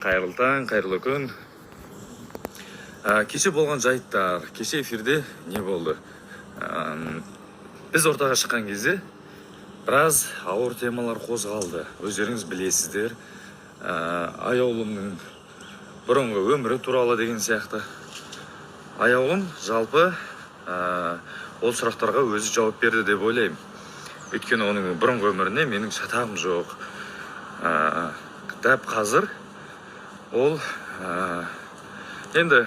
Қайырлы таң, қайырлы күн. Кеше болған жайттар, кеше эфирде не болды? Біз ортаға шыққан кезде біраз ауыр темалар қозғалды. Өздеріңіз білесіздер. Аяулымның бұрынғы өмірі туралы деген сияқты. Аяулым жалпы ол сұрақтарға өзі жауап берді деп ойлаймын. Өйткені оның бұрынғы өміріне менің шатағым жоқ. Дәп қазір ол енді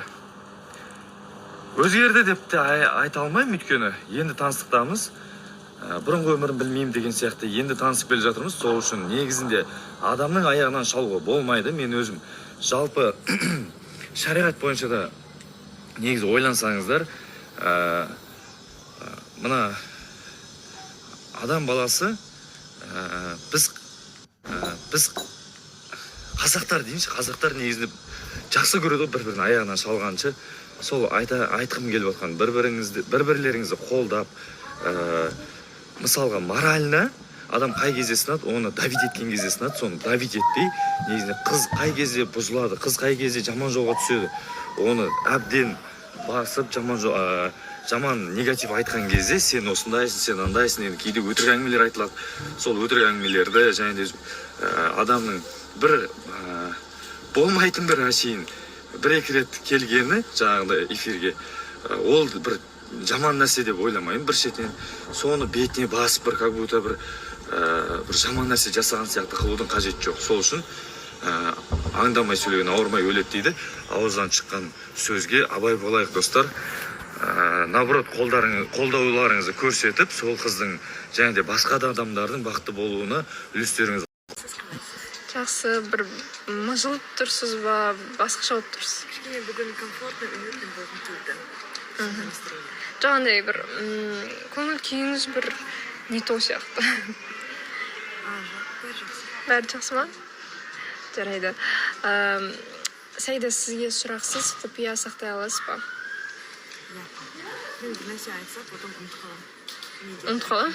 өзгерді деп те айта алмаймын, өйткені енді таныстықтамыз. Бұрынғы өмірін білмеймін деген сияқты енді танысып келе жатырмыз. Сол үшін негізінде адамның аяғынан шалуға болмайды. Мен өзім жалпы шариғат бойынша да негізі ойлансаңыздар, мына адам баласы біз қазақтар дейінші, қазақтар негізінде жақсы көреді бір-бірін аяғынан шалғаншы. Сол айтқым келіп отқан, бір-бірлеріңізді қолдап, мысалға морально адам қай кезде сынады, оны давить еткен кезде сынады, соны давить етпей, негізінде қыз қай кезде бұзылады, қыз қай кезде жаман жолға түседі, оны әбден басып жаман негатив айтқан кезде сен осындайсың, сен андайсың, енді кейде өтірік әңгімелер айтылады. Сол өтірік әңгімелерді және де адамның бір болмайтын бір әшейін бір-екі рет келгені жаңағыдай эфирге, ол бір жаман нәрсе деп ойламаймын. Бір шетінен соны бетіне басып как будто бір жаман нәрсе жасаған сияқты қылудың қажеті жоқ. Сол үшін аңдамай сөйлеген ауырмай өледі дейді. Ауыздан шыққан сөзге абай болайық, достар. Наоборот, қолдауларыңызды көрсетіп, сол қыздың және де басқа да адамдардың бақытты болуына үлестеріңіз. Жақсы, бір мыжылып тұрсыз ба, басқаша болып тұрсыз? Кішкене бүгін комфортно, уютно болғым келді. Жаңағыдай бір көңіл күйіңіз бір не то сияқты. Бәрі жақсы. Бәрі жақсы ма? Жарайды. Сәйда, сізге сұрақсыз құпия сақтай аласыз ба? Иә. Мен бір нәрсе айтса, потом ұмытып қаламын. Ұмытып қалам?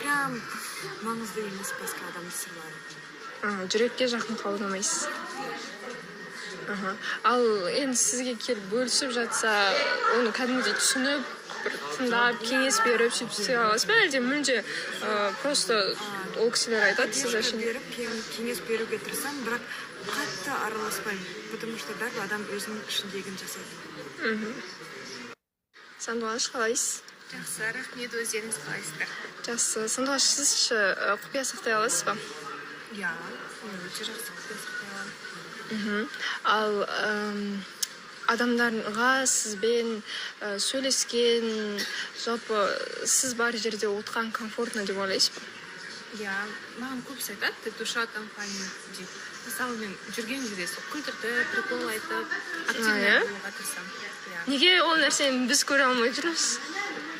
Прям маңызды емес басқа адамның сырлары. Жүрекке жақын қабылдамайсыз. Ал енді сізге келіп бөлісіп жатса, оны кәдімгідей түсініп, бір тыңдап, кеңес беріп, сөйтіп істей аласыз ба? Әлде мүлде просто ол кісілер айтады, сіз әшейін кеңес беруге тырысамын, бірақ қатты араласпаймын, потому что бәрі адам өзінің ішіндегін жасайды. Сандуғаш, қалайсыз? Жақсы, рахмет, өздеріңіз қалайсыздар? Жақсы. Сандуғаш, сіз құпия сақтай аласыз ба? Иә, өте жақсы құпия сақтай аламын. Ал адамдарға сізбен сөйлескен, жалпы сіз бар жерде отқан комфортно деп ойлайсыз ба? Иә, маған көбісі айтады, ты душа компании дейді. Мысалы, мен жүрген жерде күлдірді, прикол айтып, активно болуға тырысамын. Неге ол нәрсені біз көре алмай жүрміз?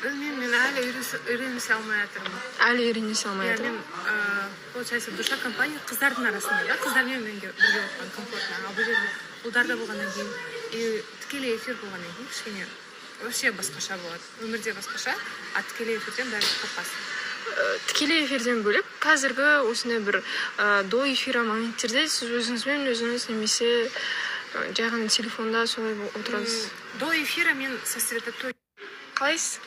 Білмеймін, мен әлі үйренісе алмай жатырмын. Әлі үйренісе алмай жатырмын. Мен, получается, душа компания қыздардың арасында, да, қыздармен менге бірге отқан комфортно. Ал бұл жерде ұлдарда болғаннан кейін, тікелей эфир болғаннан кейін кішкене вообще басқаша болады. Өмірде басқаша, а тікелей эфирден бәрі қорқасың. Тікелей эфирден бөлек, қазіргі осындай бір до эфира моменттерде сіз өзіңізбен өзіңіз немесе жай ғана телефонда солай отырасыз. До эфира мен сосредоточен. Қалайсыз?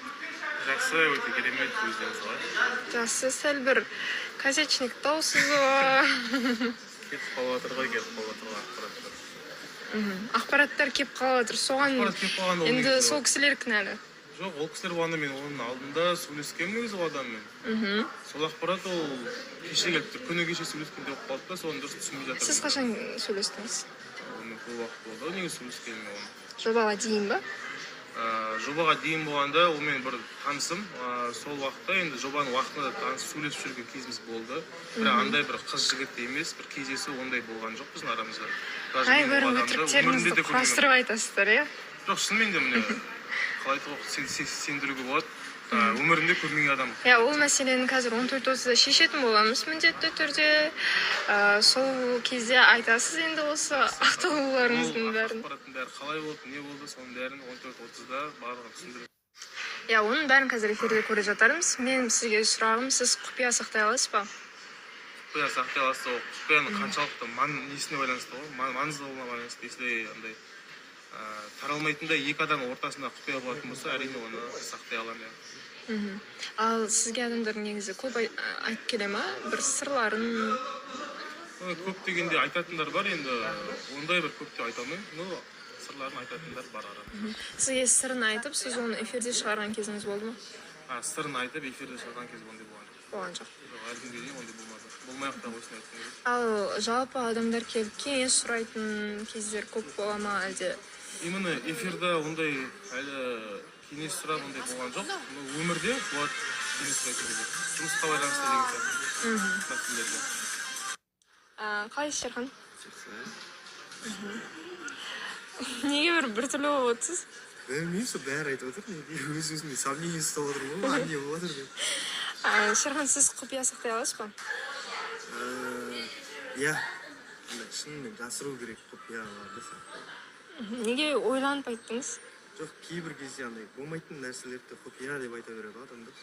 Жақсы, өте керемет, өздеріңіз қалай? Жақсы, сәл бір косячник таусыз ба? Кетіп қалып жатыр ғой, ақпараттар. Ақпараттар кеп қалып жатыр. Соған енді сол кісілер кінәлі. Жоқ, ол кісілер болғанда мен оның алдында сөйлескенмін негізі ол адаммен. Сол ақпарат ол кеше келіп тұр, күні кеше сөйлескенде болып қалды да, соны дұрыс түсінбей жатырмын. Сіз қашан сөйлестіңіз? Оны көп уақыт болды, негізі сөйлескенмен оны. Жобаға дейін ба? Жобаға дейін болғанда ол мен бір танысым, сол уақытта енді жобаның уақытында да танысып сөйлесіп жүрген кезіміз болды. Бірақ андай бір қыз жігіт емес, бір кездесу ондай болған жоқ біздің арамызда. Ай, бір өтіріктеріңізді құрастырып айтасыздар, иә? Жоқ, шынымен де міне қалай сендіруге болады. Өмірінде көрмеген адам. Иә, ол мәселені қазір 14:30-да шешетін боламыз міндетті түрде. Сол кезде айтасыз енді осы ақталуларыңыздың бәрін. Ақпараттың бәрі қалай болды, не болды, соның бәрін 14:30-да барлығын түсіндіріп. Иә, оның бәрін қазір эфирде көре жатармыз. Мен сізге сұрағым, сіз құпия сақтай аласыз ба? құпия сақтай аласыз, ол құпияның қаншалықты несіне байланысты ғой, маңыздылығына байланысты. Если андай таралмайтындай екі адамның ортасында құпия болатын болса, әрине оны сақтай аламын. Ал сізге адамдар негізі көп айтып келе ма? Бір сырларын? Көп дегенде айтатындар бар, енді ондай бір көп деп айта алмаймын, но сырларын айтатындар бар арада. Сізге сырын айтып, сіз оны эфирде шығарған кезіңіз болды ма? Сырын айтып, эфирде шығарған кез ондай болған жоқ. Болған жоқ. Әлі күнге дейін ондай болмады. Болмай-ақ та қойсын айтқым келеді. Ал жалпы адамдар келіп кеңес сұрайтын кездер көп бола ма әлде? Именно эфирде ондай әлі кеңес сұрап ондай болған жоқ. Өмірде болады кеңес сұрайтын кезде. Жұмысқа байланысты деген сияқты мәселелерде. Қалайсыз, Шерхан? Неге біртүрлі болып отырсыз? Білмеймін, сол бәрі айтып отыр, неге өз-өзіме сомнение ұстап отырмын ғой, не болып жатыр деп. Шерхан, сіз құпия сақтай аласыз ба? Иә, шынымен жасыру керек құпияларды сақтай. Неге ойланып айттыңыз? Жоқ, кейбір кезде андай болмайтын нәрселерді құпия деп айта береді адамдар.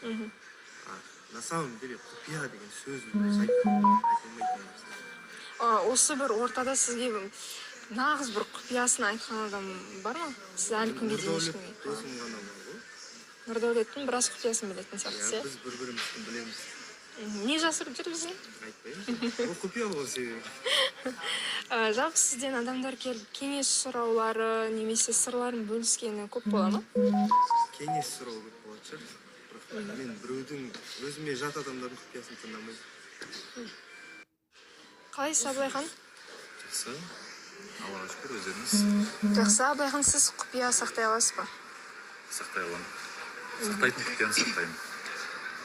На самом деле құпия деген сөз айтылмайтын нәрсе. Осы бір ортада сізге нағыз бір құпиясын айтқан адам бар ма? Сіз әлі күнге дейін ешкімге? Досым ғана бар ғой. Нұрдәулеттің біраз құпиясын білетін сияқтысыз, Біз бір-бірімізді білеміз. Не жасырып жүр бізге? Айтпаймын. Ол құпия ғой себебі. Жалпы сізден адамдар келіп кеңес сұраулары немесе сырларын бөліскені көп бола ма? Кеңес сұрау көп болады шығар. Бірақ мен біреудің өзіме жат адамдардың құпиясын тыңдамаймын. Қалайсыз, Абылайхан? Жақсы. Аллаға шүкір, өздеріңіз. Жақсы, Абылайхан, сіз құпия сақтай аласыз ба? Сақтай аламын. Сақтайтын құпияны сақтаймын.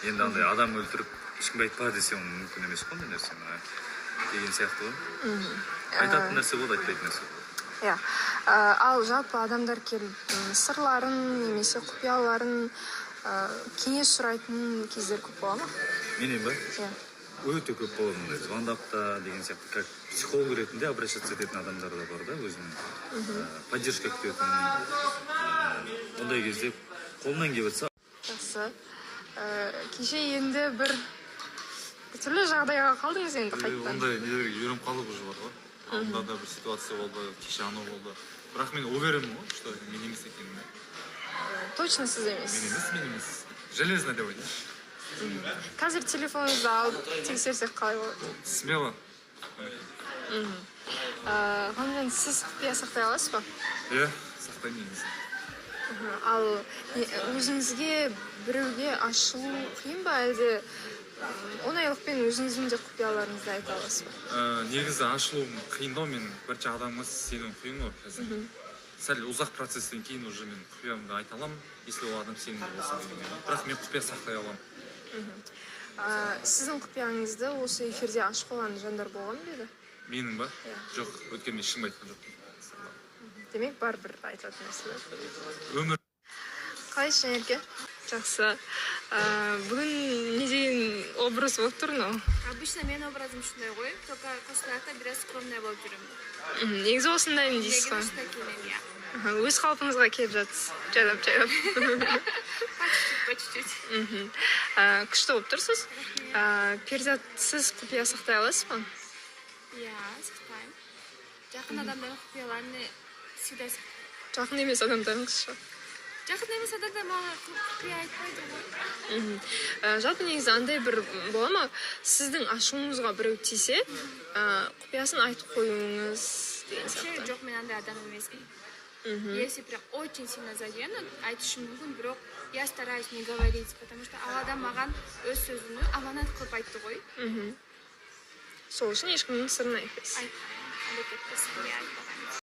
Енді андай адам өлтіріп ешкімге айтпа десем мүмкін емес қой ондай нәрсе деген сияқты ғой. Айтатын нәрсе болады, айтпайтын нәрсе болады. Иә. Ал жалпы адамдар келіп сырларын немесе құпияларын кеңес сұрайтын кездер көп бола ма? Менен ба? Иә. Өте көп болады мындай звондапта деген сияқты, как психолог ретінде обращаться ететін адамдар да бар да, өзінің поддержка күтетін. Ондай кезде қолынан келіп жатса. Жақсы. Кеше енді бір түрлі жағдайға қалдыңыз енді қайттан. Ондай нелерге үйреніп қалып уже бар ғой. Алдында да бір ситуация болды, кеше анау болды. Бірақ мен уверенмін ғой, что мен емес екенімде. Точно сіз емес? Мен емес. Железно деп айтайын. Қазір телефоныңызды алып тексерсек қалай болады? Смело. Ғалымжан, сіз құпия сақтай аласыз ба? Иә, сақтаймын негізі. Ал өзіңізге біреуге ашылу қиын ба, әлде оңайлықпен өзіңіздің де құпияларыңызды айта аласыз ба? Негізі ашылуым қиындау, мен бірінші адамға сену қиын ғой қазір. Сәл ұзақ процесстен кейін уже мен құпиямды айта аламын, если ол адам сенімді болса. Бірақ мен құпия сақтай аламын. Сіздің құпияңызды осы эфирде ашып қойған жандар болған ба еді? Менің ба? Жоқ, өткенде ешкім айтқан жоқпын. Демек, бар бір айтатын нәрселер. Өмір. Қалайсыз, Жанерке? Жақсы. Бүгін не деген образ болып тұр, но? Обычно мен образым шындай ғой, только қосылақта біраз скромная болып жүремін. Негізі осындаймын дейсіз ғой? Осындай келемін, иә. Өз қалпыңызға келіп жатсыз, жайлап. По чуть-чуть. Күшті болып тұрсыз. Перзат, сіз құпия сақтай аласыз ба? Иә, сақтаймын. Жақын адамдардың құпияларыны всегда сақтаймын. Жақын емес адамдарыңыз шығар. Жақын емес адамдар маған құпия айтпайды ғой. Жалпы негізі андай бір бола ма, сіздің ашуыңызға біреу тисе, құпиясын айтып қоюыңыз деген сияқты. Жоқ, мен андай адам емеспін. Если прям очень сильно задену, айтышым мүмкін, бірақ я стараюсь не говорить, потому что ал адам маған өз сөзін аманат қылып айтты ғой. Сол үшін ешкімнің сырын айтпайсыз. Айтпаймын, әлек етпесін, айтпаймын.